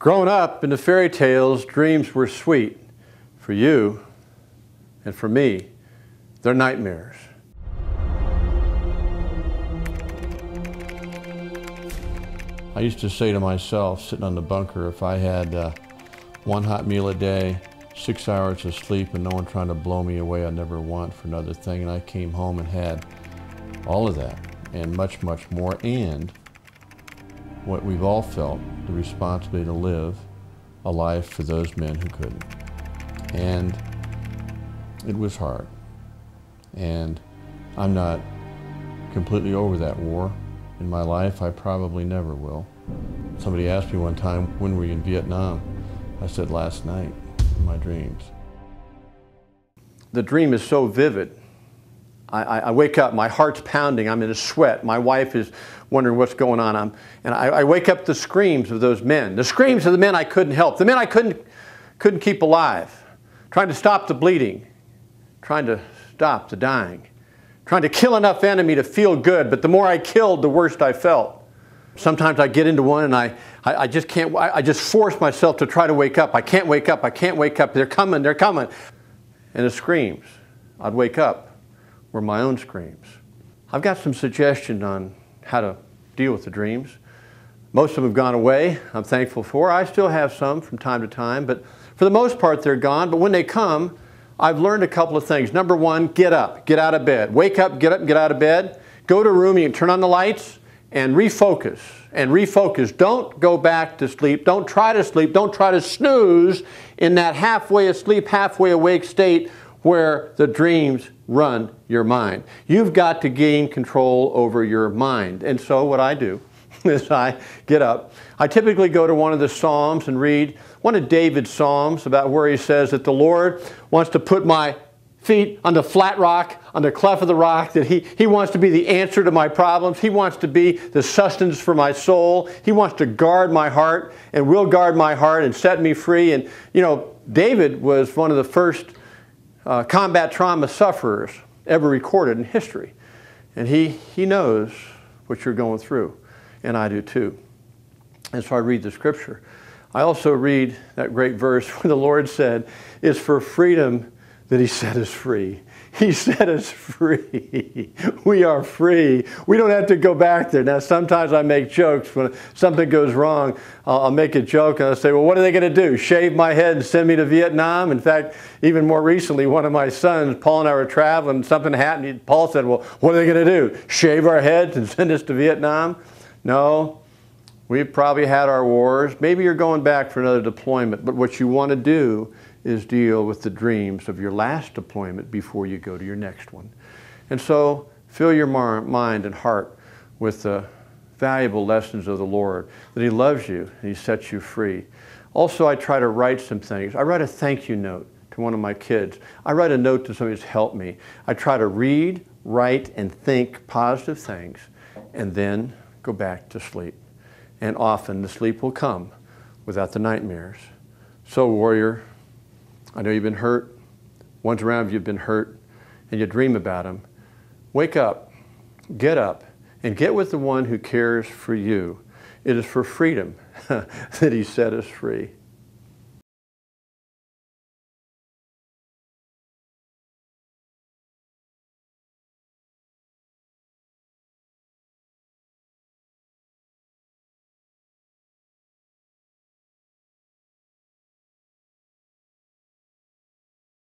Growing up in the fairy tales, dreams were sweet. For you and for me, they're nightmares. I used to say to myself, sitting on the bunker, if I had one hot meal a day, 6 hours of sleep, and no one trying to blow me away, I'd never want for another thing. And I came home and had all of that, and much, much more, and what we've all felt, the responsibility to live a life for those men who couldn't. And it was hard. And I'm not completely over that war in my life. I probably never will. Somebody asked me one time, when were you in Vietnam? I said, last night, in my dreams. The dream is so vivid. I wake up, my heart's pounding, I'm in a sweat, my wife is wondering what's going on. And I wake up to the screams of those men, the screams of the men I couldn't help, the men I couldn't keep alive, trying to stop the bleeding, trying to stop the dying, trying to kill enough enemy to feel good, but the more I killed, the worse I felt. Sometimes I get into one and I just can't, I just force myself to try to wake up. I can't wake up, I can't wake up, they're coming, they're coming. And the screams, I'd wake up, were my own screams. I've got some suggestions on how to deal with the dreams. Most of them have gone away, I'm thankful for. I still have some from time to time, but for the most part they're gone. But when they come, I've learned a couple of things. Number one, get up, get out of bed. Wake up, get out of bed. Go to a room, you can turn on the lights and refocus. And refocus. Don't go back to sleep. Don't try to sleep. Don't try to snooze in that halfway asleep, halfway awake state where the dreams run your mind. You've got to gain control over your mind. And so what I do is I get up. I typically go to one of the Psalms and read one of David's Psalms about where he says that the Lord wants to put my feet on the flat rock, on the cleft of the rock, that he wants to be the answer to my problems. He wants to be the sustenance for my soul. He wants to guard my heart and will guard my heart and set me free. And you know, David was one of the first combat trauma sufferers ever recorded in history. And he knows what you're going through, and I do too. And so I read the scripture. I also read that great verse where the Lord said, it's for freedom that he set us free. He set us free. We are free. We don't have to go back there. Now, sometimes I make jokes when something goes wrong. I'll make a joke and I'll say, well, what are they going to do? Shave my head and send me to Vietnam? In fact, even more recently, one of my sons, Paul and I were traveling, something happened. Paul said, well, what are they going to do? Shave our heads and send us to Vietnam? No. We've probably had our wars. Maybe you're going back for another deployment, but what you want to do is deal with the dreams of your last deployment before you go to your next one. And so fill your mind and heart with the valuable lessons of the Lord, that he loves you and he sets you free. Also, I try to write some things. I write a thank you note to one of my kids. I write a note to somebody who's helped me. I try to read, write, and think positive things, and then go back to sleep. And often the sleep will come without the nightmares. So, warrior, I know you've been hurt. Ones around you have been hurt, and you dream about them. Wake up, and get with the one who cares for you. It is for freedom that he set us free.